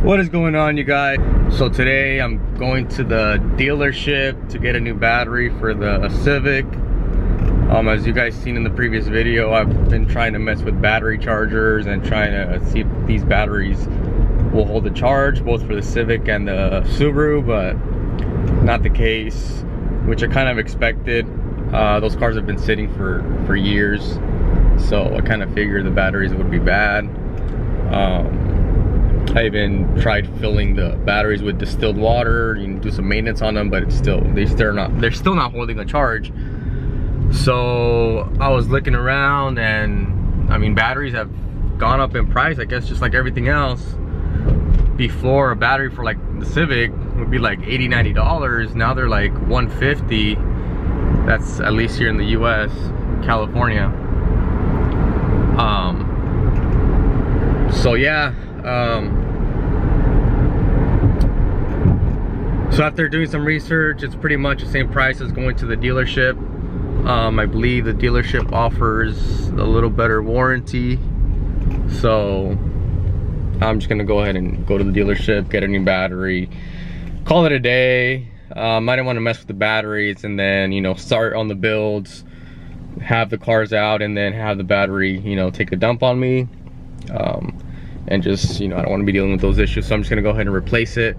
What is going on, you guys? So today I'm going to the dealership to get a new battery for the Civic. As you guys seen in the previous video, I've been trying to mess with battery chargers and trying to see if these batteries will hold the charge both for the Civic and the Subaru, but not the case, which I kind of expected. Those cars have been sitting for years, so I kind of figured the batteries would be bad. I even tried filling the batteries with distilled water, you can do some maintenance on them, but it's still they're still not holding a charge. So I was looking around, and I mean, batteries have gone up in price, I guess, just like everything else. Before, a battery for like the Civic would be like $80–90. Now they're like $150. That's at least here in the US, California. So yeah, so after doing some research, it's pretty much the same price as going to the dealership. I believe the dealership offers a little better warranty, so I'm just gonna go ahead and go to the dealership, get a new battery, call it a day. I didn't want to mess with the batteries and then, you know, start on the builds, have the cars out, and then have the battery, you know, take a dump on me. And just, you know, I don't want to be dealing with those issues, so I'm just gonna go ahead and replace it.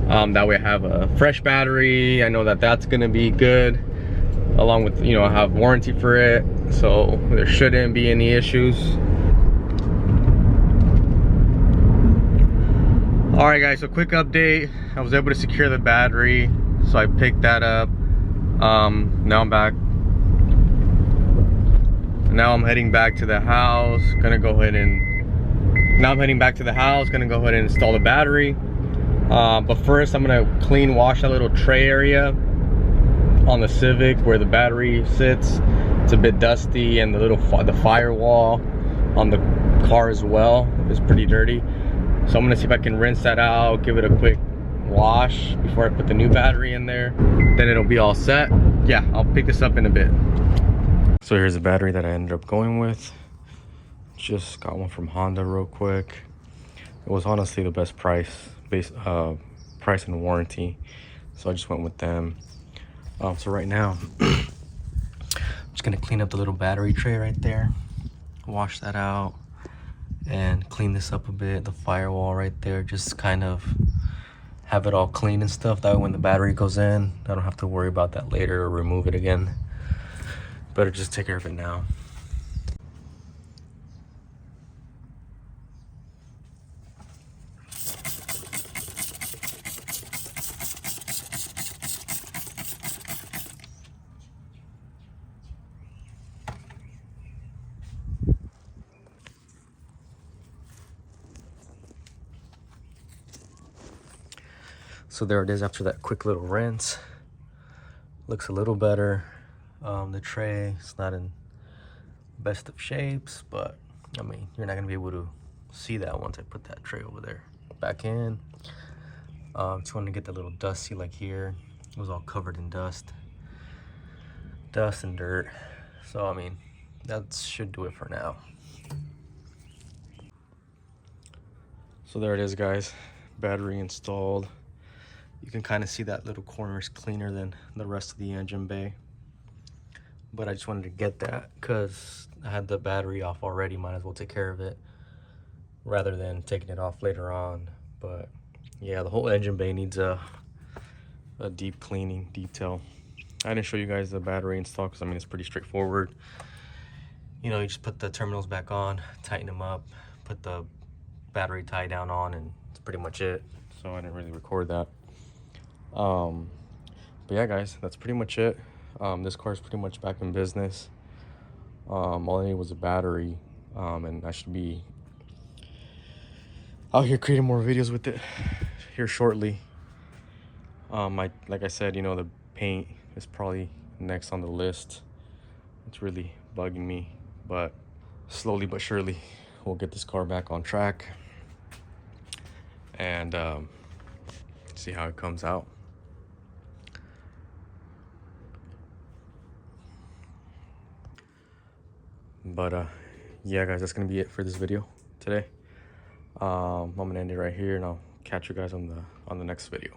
That way I have a fresh battery. I know that that's gonna be good, along with, you know, I have warranty for it, so there shouldn't be any issues. All right guys, so quick update. I was able to secure the battery, so I picked that up. Now I'm back. Now I'm heading back to the house. Now I'm heading back to the house, gonna go ahead and install the battery. But first I'm gonna wash that little tray area on the Civic where the battery sits. It's a bit dusty, and the firewall on the car as well is pretty dirty. So I'm gonna see if I can rinse that out, give it a quick wash before I put the new battery in there. Then it'll be all set. Yeah, I'll pick this up in a bit. So here's the battery that I ended up going with. Just got one from Honda real quick. It was honestly the best price and warranty, so I just went with them. So right now I'm just gonna clean up the little battery tray right there, wash that out, and clean this up a bit, the firewall right there, just kind of have it all clean and stuff. That way when the battery goes in, I don't have to worry about that later or remove it again. Better just take care of it now. So there it is after that quick little rinse. Looks a little better. The tray is not in best of shapes, but I mean, you're not gonna be able to see that once I put that tray over there back in. Just wanted to get that little dusty, like here, it was all covered in dust and dirt. So I mean, that should do it for now. So there it is, guys, battery installed. You can kind of see that little corner is cleaner than the rest of the engine bay, but I just wanted to get that because I had the battery off already. Might as well take care of it rather than taking it off later on. But yeah, the whole engine bay needs a deep cleaning detail. I didn't show you guys the battery install because I mean, it's pretty straightforward. You know, you just put the terminals back on, tighten them up, put the battery tie down on, and that's pretty much it. So I didn't really record that. But yeah, guys, that's pretty much it. This car is pretty much back in business. All I needed was a battery, and I should be out here creating more videos with it here shortly. Like I said, you know, the paint is probably next on the list. It's really bugging me, but slowly but surely we'll get this car back on track and see how it comes out. But yeah, guys, that's gonna be it for this video today. I'm gonna end it right here, and I'll catch you guys on the next video.